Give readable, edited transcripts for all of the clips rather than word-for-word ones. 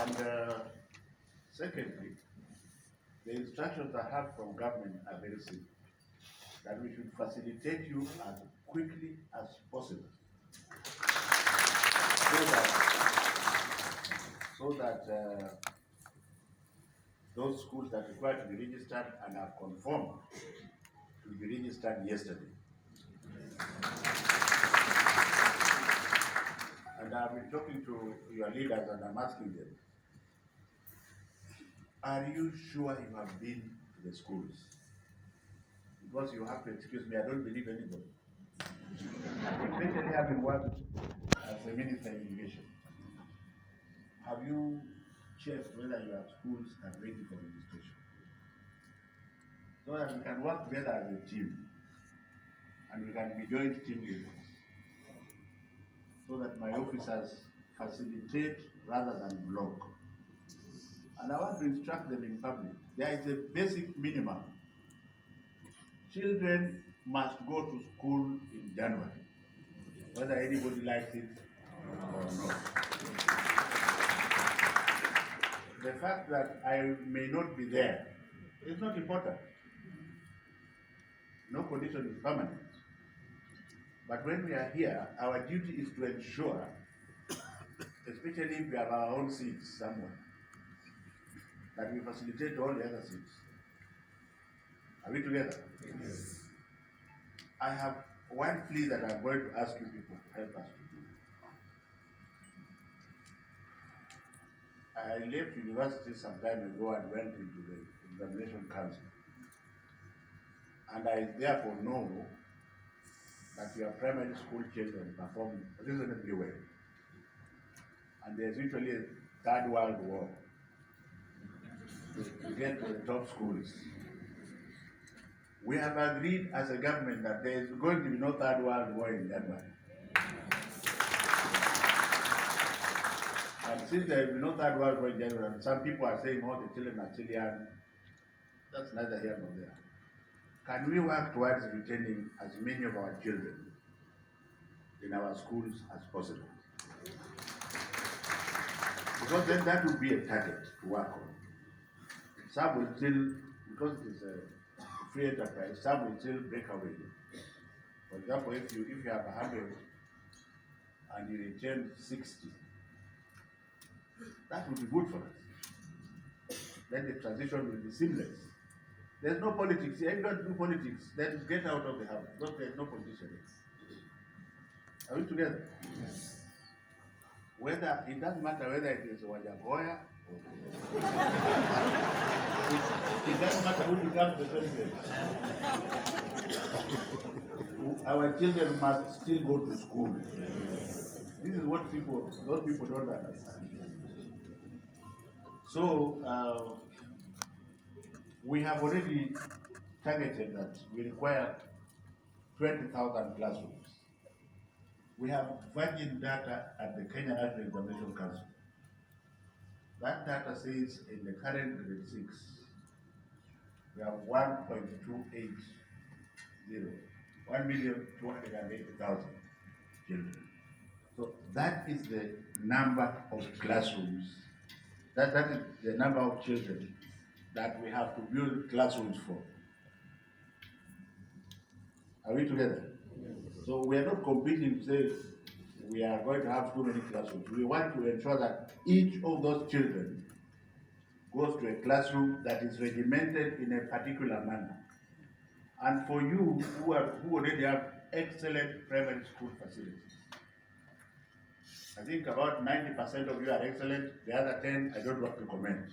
And secondly, the instructions I have from government are very simple, that we should facilitate you as quickly as possible so that those schools that require to be registered and are conformed to be registered yesterday. And I've been talking to your leaders and I'm asking them, are you sure you have been to the schools? Because you have to excuse me, I don't believe anybody. Especially having worked as a minister in education. Have you checked whether your schools are ready for registration? So that we can work together as a team and we can be joint team leaders. So that my officers facilitate rather than block. And I want to instruct them in public. There is a basic minimum. Children must go to school in January, whether anybody likes it or not. The fact that I may not be there is not important. No condition is permanent. But when we are here, our duty is to ensure, especially if we have our own seats somewhere, that we facilitate all the other seats. Are we together? Yes. I have one plea that I'm going to ask you people to help us to do. I left university some time ago and went into the examination council. And I therefore know that your primary school children perform reasonably well. And there's usually a third world war to get to the top schools. We have agreed as a government that there is going to be no third world war in January. And since there will be no third world war in January, and some people are saying, oh, the children are still young, that's neither here nor there. Can we work towards retaining as many of our children in our schools as possible? Because then that would be a target to work on. Some will still, because it is a free enterprise, some will still break away. For example, if you have 100 and you return 60, that would be good for us. Then the transition will be seamless. There's no politics. If you don't do politics, then get out of the house. Because there's no politician. Are we together? Yes. Whether it doesn't matter whether it is Magoha or it doesn't matter who becomes the president. Our children must still go to school. This is what those people don't understand. So we have already targeted that we require 20,000 classrooms. We have virgin data at the Kenya National Examination Council. That data says in the current grade 6, we have 1.280, 1,280,000 children. So that is the number of classrooms, that is the number of children that we have to build classrooms for. Are we together? So we are not competing to say we are going to have too many classrooms. We want to ensure that each of those children goes to a classroom that is regimented in a particular manner. And for you who already have excellent primary school facilities, I think about 90% of you are excellent, the other 10 I don't want to comment.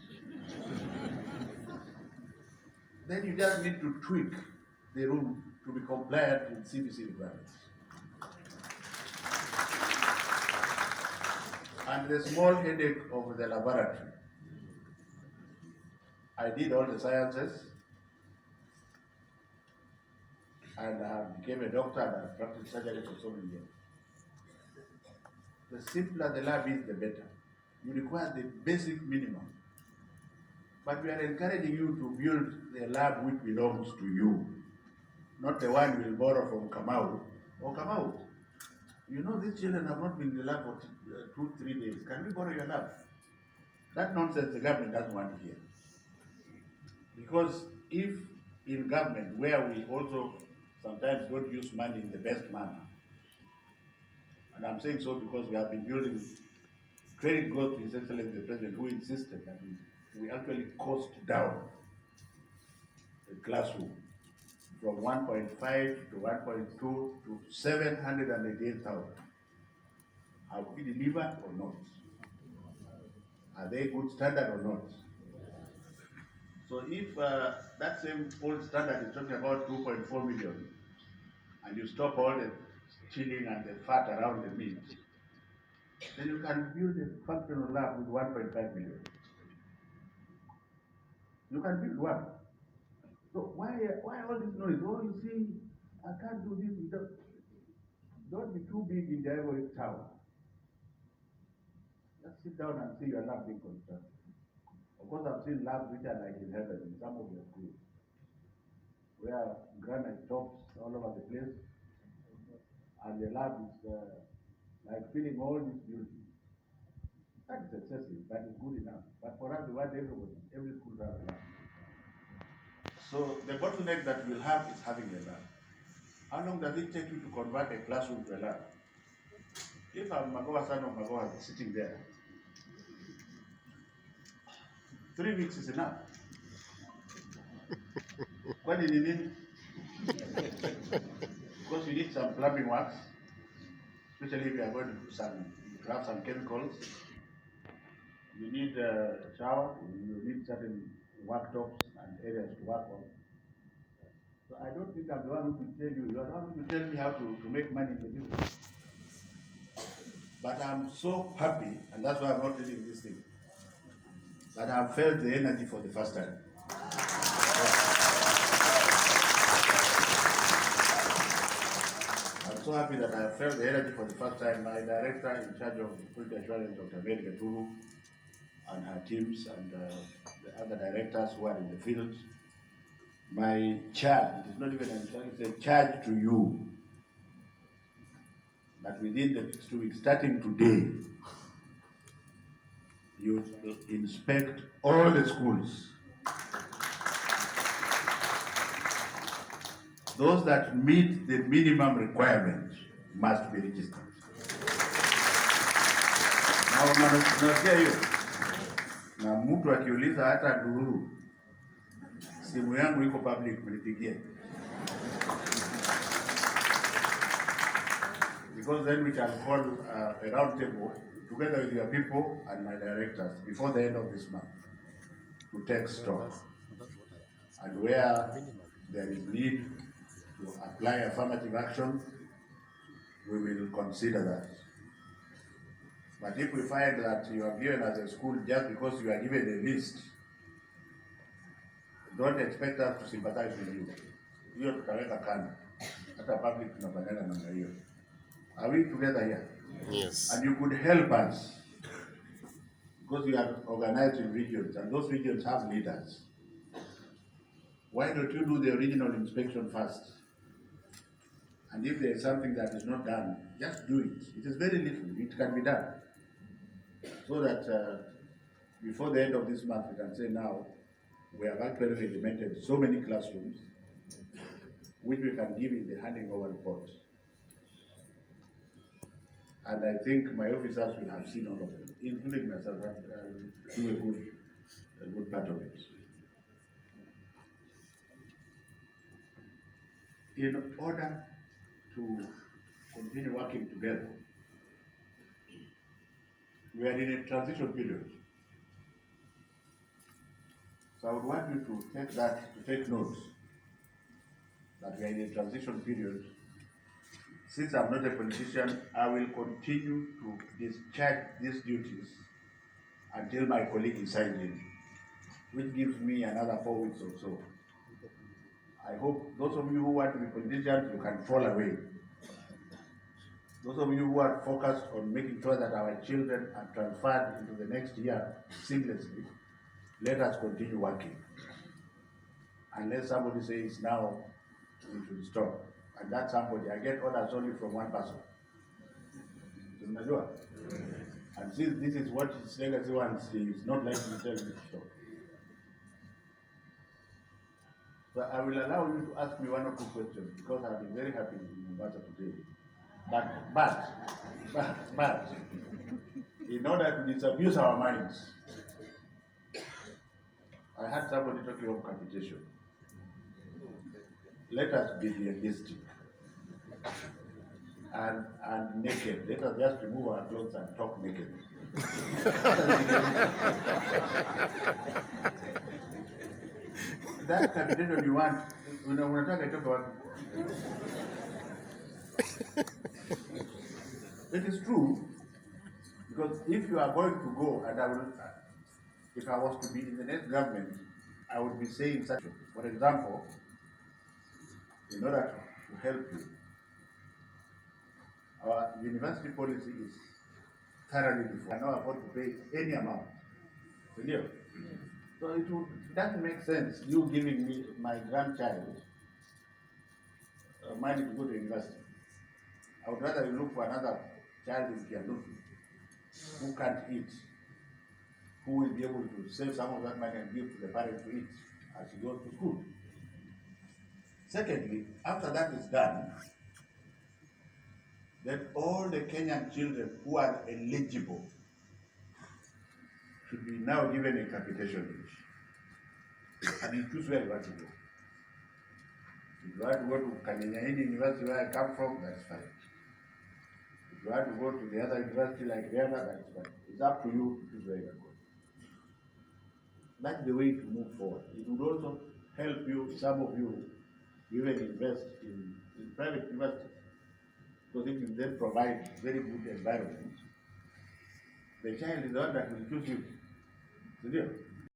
Then you just need to tweak the room to be compliant with CBC requirements. And the small headache of the laboratory. I did all the sciences, and I became a doctor and I practiced surgery for so many years. The simpler the lab is, the better. You require the basic minimum. But we are encouraging you to build the lab which belongs to you, not the one we'll borrow from Kamau or Kamau. You know, these children have not been in the lab for 2-3 days. Can we borrow your lab? That nonsense the government doesn't want to hear. Because if in government, where we also sometimes don't use money in the best manner, and I'm saying so because we have been building credit growth to His Excellency the President, who insisted that we actually cost down the classroom from 1.5 to 1.2 to 788,000. Have we delivered or not? Are they good standard or not? So if that same old standard is talking about 2.4 million, and you stop all the chilling and the fat around the meat, then you can build a functional lab with 1.5 million. You can build one. So why all this noise? Oh, you see, I can't do this. Don't be too big in the ivory tower. Just sit down and see your lab being constructed. Of course, I've seen labs which are like in heaven in some of your schools, where granite tops all over the place, and the lab is like filling all this building. That is excessive, but it's good enough. But for us, we want everybody, every school to have a lab. So the bottleneck that we'll have is having a lab. How long does it take you to convert a classroom to a lab? If I'm Magoha son of Magoha sitting there, 3 weeks is enough. What did you need? Because you need some plumbing works, especially if you are going to do to have some chemicals. You need a shower, you need certain worktops and areas to work on. So I don't think I'm the one who will tell you, you are the one who will tell me how to make money in the business. But I'm so happy, and that's why I'm not reading this thing, that I've felt the energy for the first time. I'm so happy that I have felt the energy for the first time. My director in charge of quality assurance, Dr. Mary Gaturu, and her teams, and the other directors who are in the field. My charge, it is not even a charge, it's a charge to you that within the next 2 weeks, starting today, you inspect all the schools. Those that meet the minimum requirements must be registered. Na unasikia hiyo? Na mtu akiuliza hata ndururu, simu yangu iko public, mnipigie. Because then we can call a round table together with your people and my directors before the end of this month to take stock. And where there is need to apply affirmative action, we will consider that. But if we find that you are given as a school just because you are given a list, don't expect us to sympathize with you. Hiyo tutaweka kando. Hata public tunafanyana namna hiyo. Are we together here? Yes. And you could help us because we are organized in regions and those regions have leaders. Why don't you do the original inspection first? And if there is something that is not done, just do it. It is very little, it can be done. So that before the end of this month, we can say now, we have actually regimented so many classrooms, which we can give in the handing over report. And I think my officers will have seen all of them, including myself, do a good part of it. In order to continue working together, we are in a transition period. So I would want you to take notes that we are in a transition period. Since I'm not a politician, I will continue to discharge these duties until my colleague is signed in, which gives me another 4 weeks or so. I hope those of you who want to be politicians, you can fall away. Those of you who are focused on making sure that our children are transferred into the next year seamlessly, let us continue working. Unless somebody says now we should stop. And that somebody, I get orders only from one person. Unajua? And since this is what his legacy wants, he is not likely to tell me to stop. So I will allow you to ask me one or two questions because I've been very happy in Mombasa today. But, in order to disabuse our minds, I had somebody talking of capitation. Let us be realistic and naked. Let us just remove our clothes and talk naked. That capitation you want, when I talk about it is true, because if you are going to go, and if I was to be in the next government, I would be saying such. For example, in order to help you, our university policy is thoroughly defined. I cannot afford to pay any amount. Clear? So it doesn't make sense you giving me my grandchild money to go to university. I would rather you look for another child in Kialuki who can't eat, who will be able to save some of that money and give to the parents to eat as he goes to school. Secondly, after that is done, then all the Kenyan children who are eligible should be now given a capitation age. And you choose where you want to go. If you want to go to Kanyanyini University where I come from, that's fine. If you want to go to the other university like Rihanna, that's fine. It's up to you to choose where you are going. That's the way to move forward. It would also help you, some of you, even invest in private universities. Because if you then provide very good environment, the child is the one that will choose you.